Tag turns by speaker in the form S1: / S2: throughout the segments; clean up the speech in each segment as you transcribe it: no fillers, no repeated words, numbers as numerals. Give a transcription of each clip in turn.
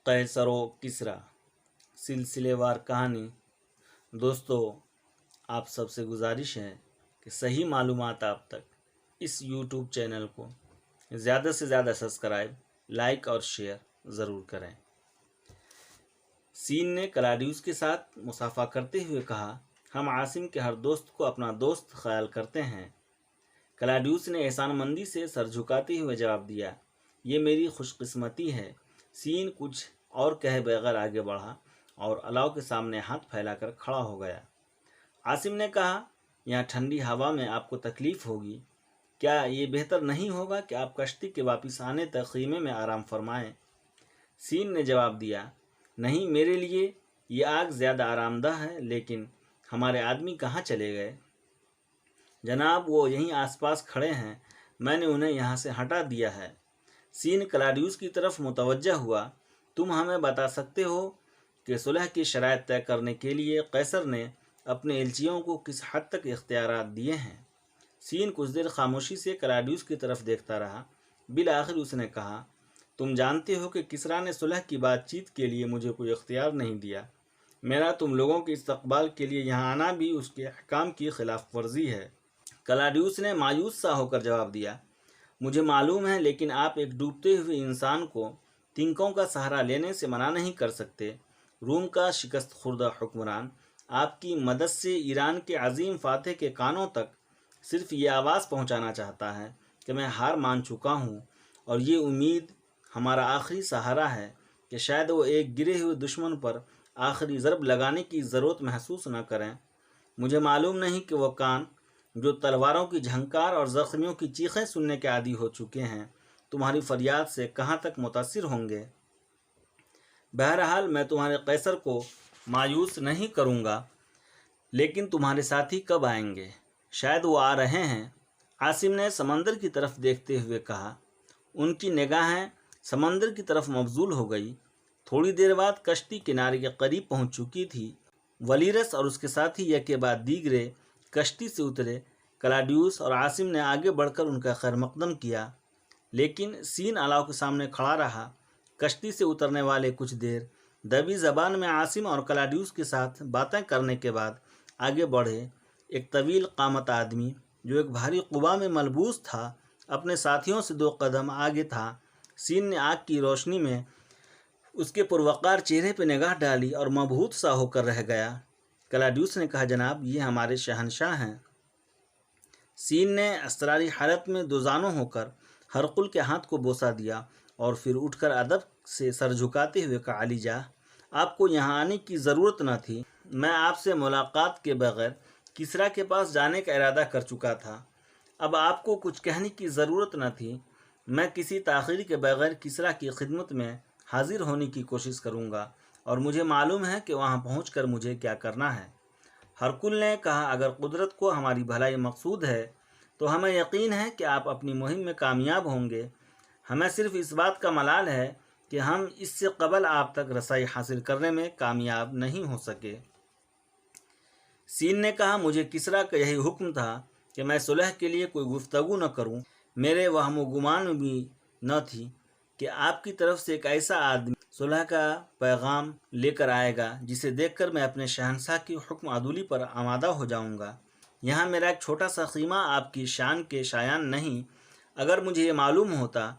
S1: قیصر و کسریٰ سلسلے وار کہانی۔ دوستو، آپ سب سے گزارش ہے کہ صحیح معلومات آپ تک اس یوٹیوب چینل کو زیادہ سے زیادہ سبسکرائب، لائک اور شیئر ضرور کریں۔ سین نے کلاڈیوس کے ساتھ مصافحہ کرتے ہوئے کہا، ہم عاصم کے ہر دوست کو اپنا دوست خیال کرتے ہیں۔ کلاڈیوس نے احسان مندی سے سر جھکاتے ہوئے جواب دیا، یہ میری خوش قسمتی ہے۔ سین کچھ اور کہے بغیر آگے بڑھا اور الاؤ کے سامنے ہاتھ پھیلا کر کھڑا ہو گیا۔ عاصم نے کہا، یہاں ٹھنڈی ہوا میں آپ کو تکلیف ہوگی، کیا یہ بہتر نہیں ہوگا کہ آپ کشتی کے واپس آنے تک خیمے میں آرام فرمائیں؟ سین نے جواب دیا، نہیں، میرے لیے یہ آگ زیادہ آرام دہ ہے، لیکن ہمارے آدمی کہاں چلے گئے؟ جناب، وہ یہیں آس پاس کھڑے ہیں، میں نے انہیں یہاں سے ہٹا دیا ہے۔ سین کلاڈیوس کی طرف متوجہ ہوا، تم ہمیں بتا سکتے ہو کہ صلح کی شرائط طے کرنے کے لیے قیصر نے اپنے ایلچیوں کو کس حد تک اختیارات دیے ہیں؟ سین کچھ دیر خاموشی سے کلاڈیوس کی طرف دیکھتا رہا، بالآخر اس نے کہا، تم جانتے ہو کہ کسریٰ نے صلح کی بات چیت کے لیے مجھے کوئی اختیار نہیں دیا۔ میرا تم لوگوں کے استقبال کے لیے یہاں آنا بھی اس کے احکام کی خلاف ورزی ہے۔ کلاڈیوس نے مایوس سا ہو کر جواب دیا، مجھے معلوم ہے، لیکن آپ ایک ڈوبتے ہوئے انسان کو تنکوں کا سہارا لینے سے منع نہیں کر سکتے۔ روم کا شکست خوردہ حکمران آپ کی مدد سے ایران کے عظیم فاتح کے کانوں تک صرف یہ آواز پہنچانا چاہتا ہے کہ میں ہار مان چکا ہوں، اور یہ امید ہمارا آخری سہارا ہے کہ شاید وہ ایک گرے ہوئے دشمن پر آخری ضرب لگانے کی ضرورت محسوس نہ کریں۔ مجھے معلوم نہیں کہ وہ کان جو تلواروں کی جھنکار اور زخمیوں کی چیخیں سننے کے عادی ہو چکے ہیں، تمہاری فریاد سے کہاں تک متاثر ہوں گے۔ بہرحال میں تمہارے قیصر کو مایوس نہیں کروں گا، لیکن تمہارے ساتھی کب آئیں گے؟ شاید وہ آ رہے ہیں۔ عاصم نے سمندر کی طرف دیکھتے ہوئے کہا۔ ان کی نگاہیں سمندر کی طرف مبذول ہو گئی۔ تھوڑی دیر بعد کشتی کنارے کے قریب پہنچ چکی تھی۔ ولیرس اور اس کے ساتھی یک کے بعد دیگرے کشتی سے اترے۔ کلاڈیوس اور عاصم نے آگے بڑھ کر ان کا خیر مقدم کیا، لیکن سین الاؤ کے سامنے کھڑا رہا۔ کشتی سے اترنے والے کچھ دیر دبی زبان میں عاصم اور کلاڈیوس کے ساتھ باتیں کرنے کے بعد آگے بڑھے۔ ایک طویل قامت آدمی جو ایک بھاری قبا میں ملبوس تھا، اپنے ساتھیوں سے 2 قدم آگے تھا۔ سین نے آگ کی روشنی میں اس کے پروقار چہرے پہ نگاہ ڈالی اور مبہوت سا ہو کر رہ گیا۔ کلاڈیوس نے کہا، جناب، یہ ہمارے شہنشاہ ہیں۔ سین نے اضطراری حالت میں دوزانوں ہو کر ہرقل کے ہاتھ کو بوسہ دیا اور پھر اٹھ کر ادب سے سر جھکاتے ہوئے کہا، علی جاہ، آپ کو یہاں آنے کی ضرورت نہ تھی۔ میں آپ سے ملاقات کے بغیر کسریٰ کے پاس جانے کا ارادہ کر چکا تھا۔ اب آپ کو کچھ کہنے کی ضرورت نہ تھی۔ میں کسی تاخیر کے بغیر کسریٰ کی خدمت میں حاضر ہونے کی کوشش کروں گا، اور مجھے معلوم ہے کہ وہاں پہنچ کر مجھے کیا کرنا ہے۔ ہرقل نے کہا، اگر قدرت کو ہماری بھلائی مقصود ہے تو ہمیں یقین ہے کہ آپ اپنی مہم میں کامیاب ہوں گے۔ ہمیں صرف اس بات کا ملال ہے کہ ہم اس سے قبل آپ تک رسائی حاصل کرنے میں کامیاب نہیں ہو سکے۔ سین نے کہا، مجھے کسریٰ کا یہی حکم تھا کہ میں صلح کے لیے کوئی گفتگو نہ کروں۔ میرے وہم و گمان بھی نہ تھی کہ آپ کی طرف سے ایک ایسا آدمی صلح کا پیغام لے کر آئے گا جسے دیکھ کر میں اپنے شہنشاہ کی حکم عدولی پر آمادہ ہو جاؤں گا۔ یہاں میرا ایک چھوٹا سا خیمہ آپ کی شان کے شایان نہیں۔ اگر مجھے یہ معلوم ہوتا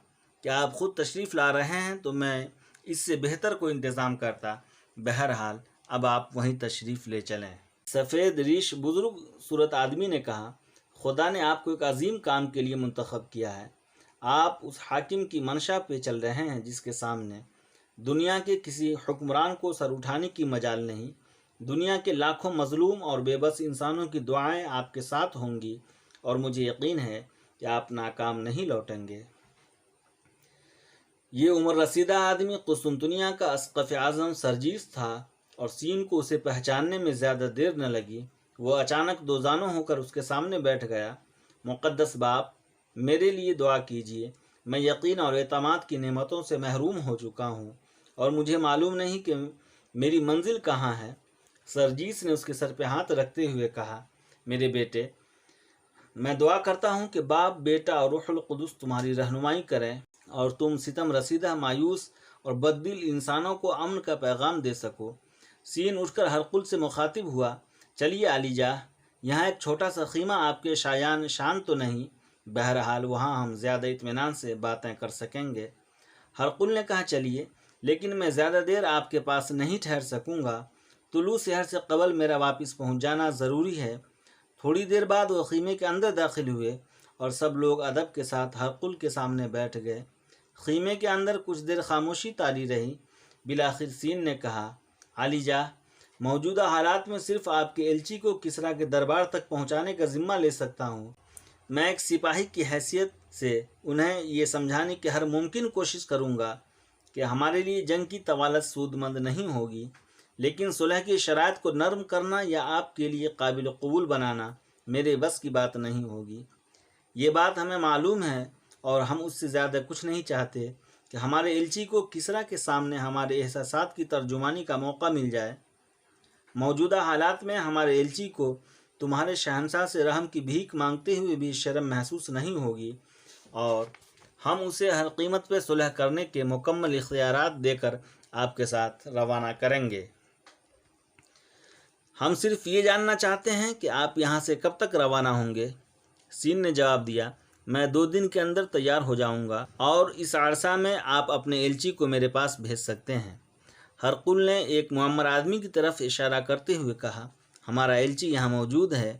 S1: کہ آپ خود تشریف لا رہے ہیں تو میں اس سے بہتر کوئی انتظام کرتا۔ بہرحال اب آپ وہیں تشریف لے چلیں۔ سفید ریش بزرگ صورت آدمی نے کہا، خدا نے آپ کو ایک عظیم کام کے لیے منتخب کیا ہے۔ آپ اس حاکم کی منشا پہ چل رہے ہیں جس کے سامنے دنیا کے کسی حکمران کو سر اٹھانے کی مجال نہیں۔ دنیا کے لاکھوں مظلوم اور بے بس انسانوں کی دعائیں آپ کے ساتھ ہوں گی، اور مجھے یقین ہے کہ آپ ناکام نہیں لوٹیں گے۔ یہ عمر رسیدہ آدمی قسطنطنیہ کا اسقف اعظم سرجیس تھا، اور سین کو اسے پہچاننے میں زیادہ دیر نہ لگی۔ وہ اچانک دوزانوں ہو کر اس کے سامنے بیٹھ گیا۔ مقدس باپ، میرے لیے دعا کیجیے۔ میں یقین اور اعتماد کی نعمتوں سے محروم ہو چکا ہوں، اور مجھے معلوم نہیں کہ میری منزل کہاں ہے۔ سرجیس نے اس کے سر پہ ہاتھ رکھتے ہوئے کہا، میرے بیٹے، میں دعا کرتا ہوں کہ باپ، بیٹا اور روح القدس تمہاری رہنمائی کریں، اور تم ستم رسیدہ، مایوس اور بددل انسانوں کو امن کا پیغام دے سکو۔ سین اٹھ کر ہرقل سے مخاطب ہوا، چلیے علی جاہ، یہاں ایک چھوٹا سا خیمہ آپ کے شایان شان تو نہیں؟ بہرحال وہاں ہم زیادہ اطمینان سے باتیں کر سکیں گے۔ ہرقل نے کہا، چلیے، لیکن میں زیادہ دیر آپ کے پاس نہیں ٹھہر سکوں گا۔ طلوع سحر سے قبل میرا واپس پہنچ جانا ضروری ہے۔ تھوڑی دیر بعد وہ خیمے کے اندر داخل ہوئے اور سب لوگ ادب کے ساتھ ہرقل کے سامنے بیٹھ گئے۔ خیمے کے اندر کچھ دیر خاموشی طاری رہی۔ بالآخر سین نے کہا، علی جاہ، موجودہ حالات میں صرف آپ کے ایلچی کو کسریٰ کے دربار تک پہنچانے کا ذمہ لے سکتا ہوں۔ میں ایک سپاہی کی حیثیت سے انہیں یہ سمجھانے کی ہر ممکن کوشش کروں گا کہ ہمارے لیے جنگ کی طوالت سود مند نہیں ہوگی، لیکن صلح کی شرائط کو نرم کرنا یا آپ کے لیے قابل قبول بنانا میرے بس کی بات نہیں ہوگی۔ یہ بات ہمیں معلوم ہے اور ہم اس سے زیادہ کچھ نہیں چاہتے کہ ہمارے ایلچی کو کسریٰ کے سامنے ہمارے احساسات کی ترجمانی کا موقع مل جائے۔ موجودہ حالات میں ہمارے ایلچی کو تمہارے شہنشاہ سے رحم کی بھیک مانگتے ہوئے بھی شرم محسوس نہیں ہوگی، اور ہم اسے ہر قیمت پہ صلح کرنے کے مکمل اختیارات دے کر آپ کے ساتھ روانہ کریں گے۔ ہم صرف یہ جاننا چاہتے ہیں کہ آپ یہاں سے کب تک روانہ ہوں گے؟ سین نے جواب دیا، میں 2 دن کے اندر تیار ہو جاؤں گا، اور اس عرصہ میں آپ اپنے ایلچی کو میرے پاس بھیج سکتے ہیں۔ ہرقل نے ایک معمر آدمی کی طرف اشارہ کرتے ہوئے کہا، ہمارا ایلچی یہاں موجود ہے،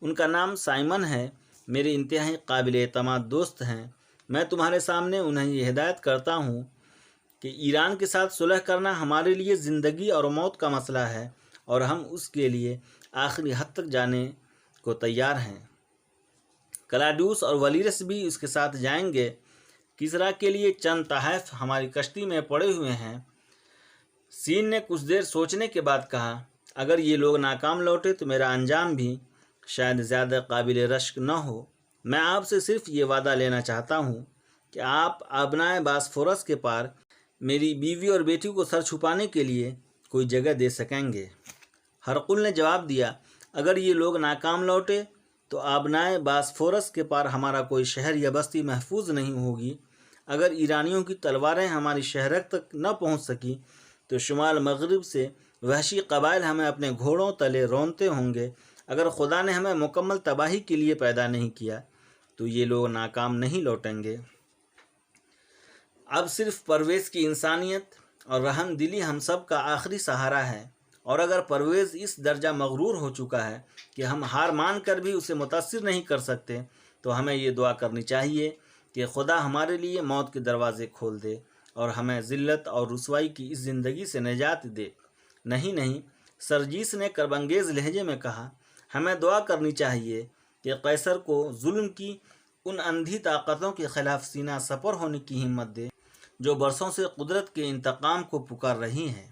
S1: ان کا نام سائمن ہے، میرے انتہائی قابل اعتماد دوست ہیں۔ میں تمہارے سامنے انہیں یہ ہدایت کرتا ہوں کہ ایران کے ساتھ صلح کرنا ہمارے لیے زندگی اور موت کا مسئلہ ہے، اور ہم اس کے لیے آخری حد تک جانے کو تیار ہیں۔ کلاڈیوس اور ولیرس بھی اس کے ساتھ جائیں گے۔ کسریٰ کے لیے چند تحائف ہماری کشتی میں پڑے ہوئے ہیں۔ سین نے کچھ دیر سوچنے کے بعد کہا، اگر یہ لوگ ناکام لوٹے تو میرا انجام بھی شاید زیادہ قابل رشک نہ ہو۔ میں آپ سے صرف یہ وعدہ لینا چاہتا ہوں کہ آپ ابنائے باسفورس کے پار میری بیوی اور بیٹی کو سر چھپانے کے لیے کوئی جگہ دے سکیں گے۔ ہرقل نے جواب دیا، اگر یہ لوگ ناکام لوٹے تو ابنائے باسفورس کے پار ہمارا کوئی شہر یا بستی محفوظ نہیں ہوگی۔ اگر ایرانیوں کی تلواریں ہماری شہرک تک نہ پہنچ سکی تو شمال مغرب سے وحشی قبائل ہمیں اپنے گھوڑوں تلے رونتے ہوں گے۔ اگر خدا نے ہمیں مکمل تباہی کے لیے پیدا نہیں کیا تو یہ لوگ ناکام نہیں لوٹیں گے۔ اب صرف پرویز کی انسانیت اور رحم دلی ہم سب کا آخری سہارا ہے، اور اگر پرویز اس درجہ مغرور ہو چکا ہے کہ ہم ہار مان کر بھی اسے متاثر نہیں کر سکتے، تو ہمیں یہ دعا کرنی چاہیے کہ خدا ہمارے لیے موت کے دروازے کھول دے اور ہمیں ذلت اور رسوائی کی اس زندگی سے نجات دے۔ نہیں، سرجیس نے کرب انگیز لہجے میں کہا، ہمیں دعا کرنی چاہیے کہ قیصر کو ظلم کی ان اندھی طاقتوں کے خلاف سینہ سپر ہونے کی ہمت دے جو برسوں سے قدرت کے انتقام کو پکار رہی ہیں۔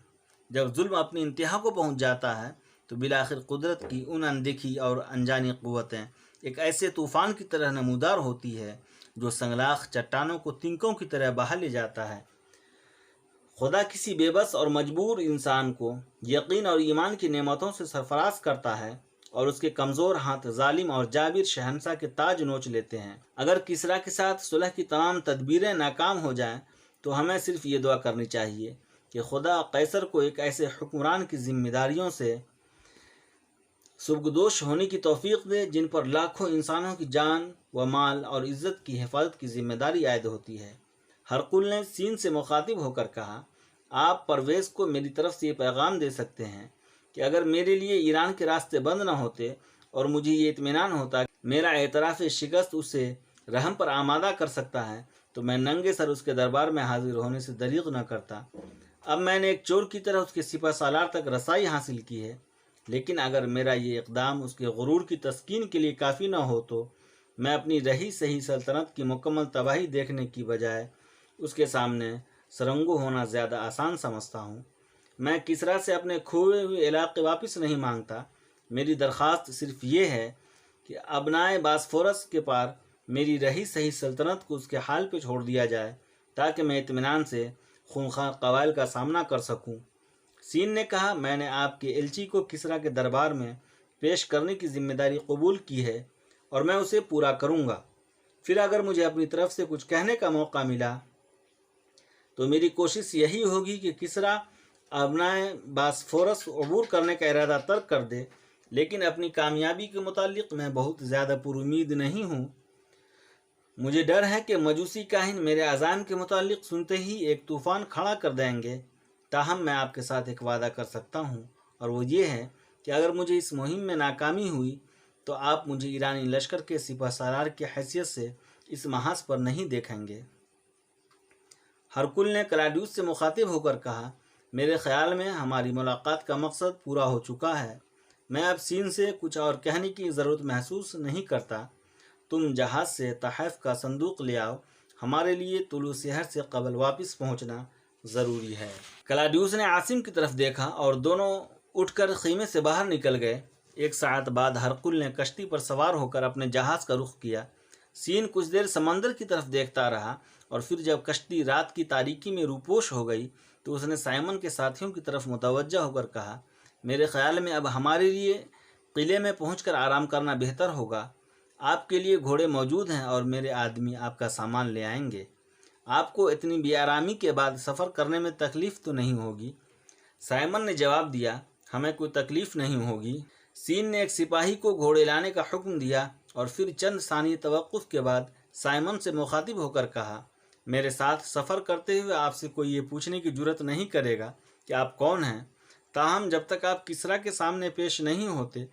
S1: جب ظلم اپنی انتہا کو پہنچ جاتا ہے تو بالآخر قدرت کی ان اندیکھی اور انجانی قوتیں ایک ایسے طوفان کی طرح نمودار ہوتی ہے جو سنگلاخ چٹانوں کو تنکوں کی طرح بہا لے جاتا ہے۔ خدا کسی بے بس اور مجبور انسان کو یقین اور ایمان کی نعمتوں سے سرفراز کرتا ہے، اور اس کے کمزور ہاتھ ظالم اور جابر شہنشاہ کے تاج نوچ لیتے ہیں۔ اگر کسریٰ کے ساتھ صلح کی تمام تدبیریں ناکام ہو جائیں تو ہمیں صرف یہ دعا کرنی چاہیے کہ خدا قیصر کو ایک ایسے حکمران کی ذمہ داریوں سے سبکدوش ہونے کی توفیق دے جن پر لاکھوں انسانوں کی جان و مال اور عزت کی حفاظت کی ذمہ داری عائد ہوتی ہے۔ ہرقل نے سین سے مخاطب ہو کر کہا، آپ پرویز کو میری طرف سے یہ پیغام دے سکتے ہیں کہ اگر میرے لیے ایران کے راستے بند نہ ہوتے اور مجھے یہ اطمینان ہوتا کہ میرا اعتراف شکست اسے رحم پر آمادہ کر سکتا ہے تو میں ننگے سر اس کے دربار میں حاضر ہونے سے دریغ نہ کرتا۔ اب میں نے ایک چور کی طرح اس کے سپہ سالار تک رسائی حاصل کی ہے، لیکن اگر میرا یہ اقدام اس کے غرور کی تسکین کے لیے کافی نہ ہو تو میں اپنی رہی سہی سلطنت کی مکمل تباہی دیکھنے کی بجائے اس کے سامنے سرنگو ہونا زیادہ آسان سمجھتا ہوں۔ میں کسریٰ سے اپنے کھوئے ہوئے علاقے واپس نہیں مانگتا، میری درخواست صرف یہ ہے کہ ابنائے باسفورس کے پار میری رہی سہی سلطنت کو اس کے حال پہ چھوڑ دیا جائے تاکہ میں اطمینان سے خونخوار قبائل کا سامنا کر سکوں۔ سین نے کہا، میں نے آپ کے ایلچی کو کسریٰ کے دربار میں پیش کرنے کی ذمہ داری قبول کی ہے اور میں اسے پورا کروں گا۔ پھر اگر مجھے اپنی طرف سے کچھ کہنے کا موقع ملا تو میری کوشش یہی ہوگی کہ کسریٰ ابنائے باسفورس عبور کرنے کا ارادہ ترک کر دے، لیکن اپنی کامیابی کے متعلق میں بہت زیادہ پر امید نہیں ہوں۔ مجھے ڈر ہے کہ مجوسی کاہن میرے عزائم کے متعلق سنتے ہی ایک طوفان کھڑا کر دیں گے۔ تاہم میں آپ کے ساتھ ایک وعدہ کر سکتا ہوں، اور وہ یہ ہے کہ اگر مجھے اس مہم میں ناکامی ہوئی تو آپ مجھے ایرانی لشکر کے سپہ سالار کی حیثیت سے اس محاذ پر نہیں دیکھیں گے۔ ہرکل نے کلاڈیوس سے مخاطب ہو کر کہا، میرے خیال میں ہماری ملاقات کا مقصد پورا ہو چکا ہے۔ میں اب سین سے کچھ اور کہنے کی ضرورت محسوس نہیں کرتا۔ تم جہاز سے تحائف کا صندوق لے آؤ، ہمارے لیے طلوع سحر سے قبل واپس پہنچنا ضروری ہے۔ کلاڈیوس نے عاصم کی طرف دیکھا اور دونوں اٹھ کر خیمے سے باہر نکل گئے۔ ایک ساعت بعد ہرکل نے کشتی پر سوار ہو کر اپنے جہاز کا رخ کیا۔ سین کچھ دیر سمندر کی طرف دیکھتا رہا، اور پھر جب کشتی رات کی تاریکی میں روپوش ہو گئی تو اس نے سائمن کے ساتھیوں کی طرف متوجہ ہو کر کہا، میرے خیال میں اب ہمارے لیے قلعے میں پہنچ کر آرام کرنا بہتر ہوگا۔ آپ کے لیے گھوڑے موجود ہیں اور میرے آدمی آپ کا سامان لے آئیں گے۔ آپ کو اتنی بے آرامی کے بعد سفر کرنے میں تکلیف تو نہیں ہوگی؟ سائمن نے جواب دیا، ہمیں کوئی تکلیف نہیں ہوگی۔ سین نے ایک سپاہی کو گھوڑے لانے کا حکم دیا اور پھر چند ثانیے توقف کے بعد سائمن سے مخاطب ہو کر کہا، میرے ساتھ سفر کرتے ہوئے آپ سے کوئی یہ پوچھنے کی جرات نہیں کرے گا کہ آپ کون ہیں، تاہم جب تک آپ کسریٰ کے سامنے پیش نہیں ہوتے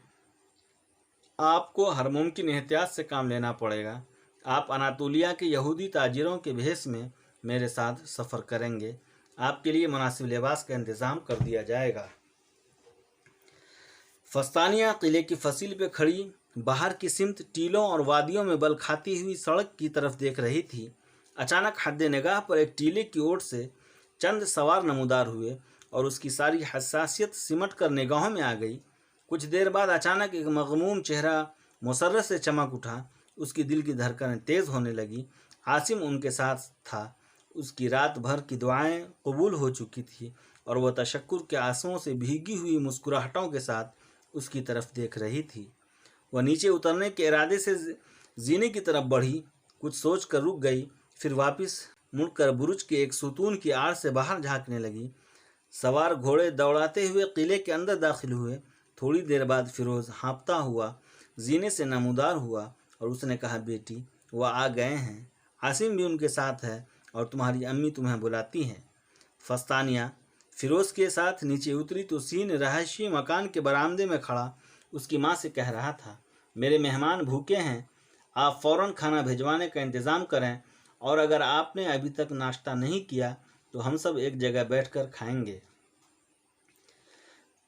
S1: آپ کو ہر ممکن احتیاط سے کام لینا پڑے گا۔ آپ اناطولیہ کے یہودی تاجروں کے بھیس میں میرے ساتھ سفر کریں گے۔ آپ کے لیے مناسب لباس کا انتظام کر دیا جائے گا۔ فستانیہ قلعے کی فصیل پہ کھڑی باہر کی سمت ٹیلوں اور وادیوں میں بل کھاتی ہوئی سڑک کی طرف دیکھ رہی تھی۔ اچانک حد نگاہ پر ایک ٹیلے کی اوٹ سے چند سوار نمودار ہوئے اور اس کی ساری حساسیت سمٹ کر نگاہوں میں آ گئی۔ کچھ دیر بعد اچانک ایک مغموم چہرہ مسرت سے چمک اٹھا، اس کی دل کی دھڑکنیں تیز ہونے لگی۔ عاصم ان کے ساتھ تھا۔ اس کی رات بھر کی دعائیں قبول ہو چکی تھی اور وہ تشکر کے آنسوؤں سے بھیگی ہوئی مسکراہٹوں کے ساتھ اس کی طرف دیکھ رہی تھی۔ وہ نیچے اترنے کے ارادے سے زینے کی طرف بڑھی، کچھ سوچ کر رک گئی، پھر واپس مڑ کر برج کے ایک ستون کی آڑ سے باہر جھانکنے لگی۔ سوار گھوڑے دوڑاتے ہوئے قلعے کے اندر داخل ہوئے۔ تھوڑی دیر بعد فیروز ہانپتا ہوا زینے سے نمودار ہوا اور اس نے کہا، بیٹی وہ آ گئے ہیں، عاصم بھی ان کے ساتھ ہے اور تمہاری امی تمہیں بلاتی ہیں۔ فستانیہ فیروز کے ساتھ نیچے اتری تو سین رہائشی مکان کے برآمدے میں کھڑا اس کی ماں سے کہہ رہا تھا، میرے مہمان بھوکے ہیں، آپ فوراً کھانا بھجوانے کا انتظام کریں، اور اگر آپ نے ابھی تک ناشتہ نہیں کیا تو ہم سب ایک جگہ بیٹھ کر کھائیں گے۔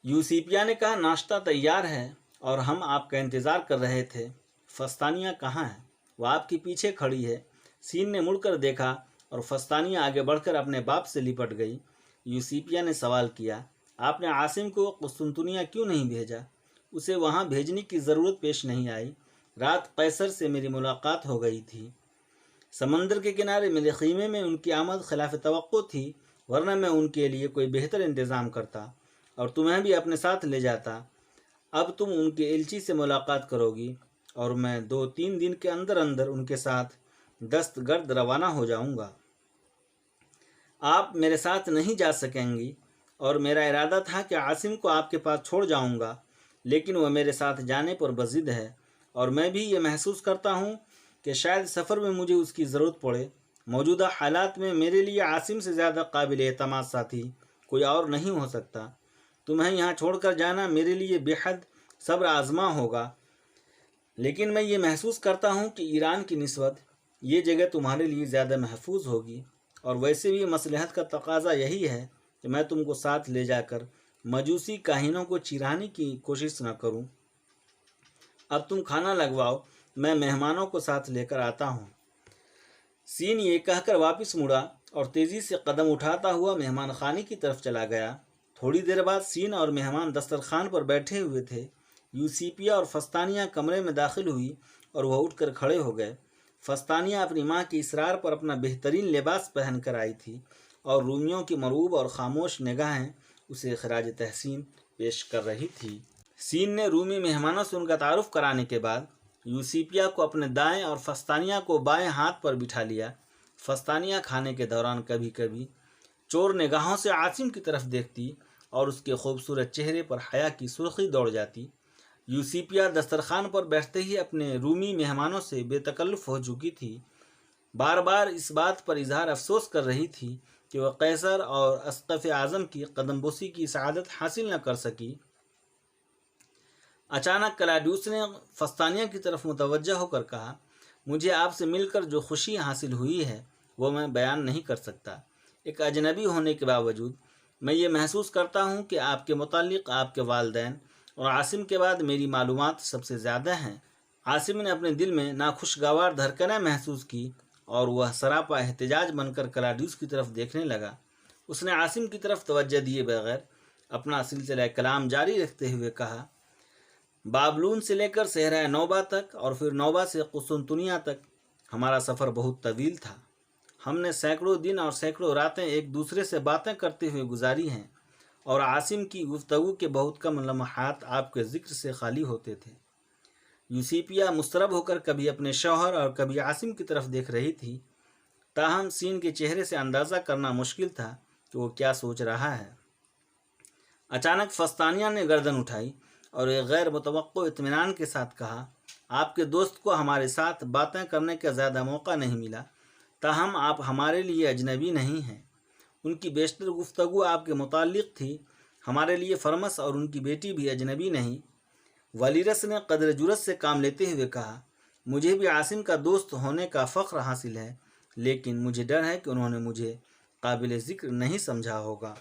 S1: یوسیپیا نے کہا، ناشتہ تیار ہے اور ہم آپ کا انتظار کر رہے تھے۔ فستانیہ کہاں ہے؟ وہ آپ کے پیچھے کھڑی ہے۔ سین نے مڑ کر دیکھا اور فستانیہ آگے بڑھ کر اپنے باپ سے لپٹ گئی۔ یوسیپیا نے سوال کیا، آپ نے عاصم کو قسطنطنیہ کیوں نہیں بھیجا؟ اسے وہاں بھیجنے کی ضرورت پیش نہیں آئی۔ رات قیصر سے میری ملاقات ہو گئی تھی۔ سمندر کے کنارے میرے خیمے میں ان کی آمد خلاف توقع تھی، ورنہ میں ان کے لیے کوئی بہتر انتظام کرتا اور تمہیں بھی اپنے ساتھ لے جاتا۔ اب تم ان کے ایلچی سے ملاقات کرو گی اور میں 2-3 دن کے اندر اندر ان کے ساتھ دست گرد روانہ ہو جاؤں گا۔ آپ میرے ساتھ نہیں جا سکیں گی، اور میرا ارادہ تھا کہ عاصم کو آپ کے پاس چھوڑ جاؤں گا، لیکن وہ میرے ساتھ جانے پر بضد ہے، اور میں بھی یہ محسوس کرتا ہوں کہ شاید سفر میں مجھے اس کی ضرورت پڑے۔ موجودہ حالات میں میرے لیے عاصم سے زیادہ قابل اعتماد ساتھی کوئی اور نہیں ہو سکتا۔ تمہیں یہاں چھوڑ کر جانا میرے لیے بے حد صبر آزما ہوگا، لیکن میں یہ محسوس کرتا ہوں کہ ایران کی نسبت یہ جگہ تمہارے لیے زیادہ محفوظ ہوگی، اور ویسے بھی مصلحت کا تقاضا یہی ہے کہ میں تم کو ساتھ لے جا کر مجوسی کاہنوں کو چرانے کی کوشش نہ کروں۔ اب تم کھانا لگواؤ، میں مہمانوں کو ساتھ لے کر آتا ہوں۔ سین یہ کہہ کر واپس مڑا اور تیزی سے قدم اٹھاتا ہوا مہمان خانے کی طرف چلا گیا۔ تھوڑی دیر بعد سین اور مہمان دسترخوان پر بیٹھے ہوئے تھے۔ یوسیپیا اور فستانیہ کمرے میں داخل ہوئی اور وہ اٹھ کر کھڑے ہو گئے۔ فستانیہ اپنی ماں کے اصرار پر اپنا بہترین لباس پہن کر آئی تھی، اور رومیوں کی مرعوب اور خاموش نگاہیں اسے خراج تحسین پیش کر رہی تھی۔ سین نے رومی مہمانوں سے ان کا تعارف کرانے کے بعد یوسیپیا کو اپنے دائیں اور فستانیہ کو بائیں ہاتھ پر بٹھا لیا۔ فستانیہ کھانے کے دوران کبھی کبھی چور نگاہوں سے عاصم کی طرف دیکھتی اور اس کے خوبصورت چہرے پر حیا کی سرخی دوڑ جاتی۔ یوسیپیا دسترخوان پر بیٹھتے ہی اپنے رومی مہمانوں سے بے تکلف ہو چکی تھی، بار بار اس بات پر اظہار افسوس کر رہی تھی کہ وہ قیصر اور اسقف اعظم کی قدم بوسی کی سعادت حاصل نہ کر سکی۔ اچانک کلاڈیوس نے فستانیہ کی طرف متوجہ ہو کر کہا، مجھے آپ سے مل کر جو خوشی حاصل ہوئی ہے وہ میں بیان نہیں کر سکتا۔ ایک اجنبی ہونے کے باوجود میں یہ محسوس کرتا ہوں کہ آپ کے متعلق آپ کے والدین اور عاصم کے بعد میری معلومات سب سے زیادہ ہیں۔ عاصم نے اپنے دل میں ناخوشگوار دھڑکنیں محسوس کی اور وہ سراپا احتجاج بن کر کلاڈیوس کی طرف دیکھنے لگا۔ اس نے عاصم کی طرف توجہ دیے بغیر اپنا سلسلہ کلام جاری رکھتے ہوئے کہا، بابلون سے لے کر صحرائے نوبہ تک اور پھر نوبہ سے قسطنطنیہ تک ہمارا سفر بہت طویل تھا۔ ہم نے سینکڑوں دن اور سینکڑوں راتیں ایک دوسرے سے باتیں کرتے ہوئے گزاری ہیں، اور عاصم کی گفتگو کے بہت کم لمحات آپ کے ذکر سے خالی ہوتے تھے۔ یوسیپیا مضطرب ہو کر کبھی اپنے شوہر اور کبھی عاصم کی طرف دیکھ رہی تھی، تاہم سین کے چہرے سے اندازہ کرنا مشکل تھا کہ وہ کیا سوچ رہا ہے۔ اچانک فستانیہ نے گردن اٹھائی اور ایک غیر متوقع اطمینان کے ساتھ کہا، آپ کے دوست کو ہمارے ساتھ باتیں کرنے کا زیادہ موقع نہیں ملا، تاہم آپ ہمارے لیے اجنبی نہیں ہیں۔ ان کی بیشتر گفتگو آپ کے متعلق تھی، ہمارے لیے فرمس اور ان کی بیٹی بھی اجنبی نہیں۔ ولیرس نے قدر جرأت سے کام لیتے ہوئے کہا، مجھے بھی عاصم کا دوست ہونے کا فخر حاصل ہے، لیکن مجھے ڈر ہے کہ انہوں نے مجھے قابل ذکر نہیں سمجھا ہوگا۔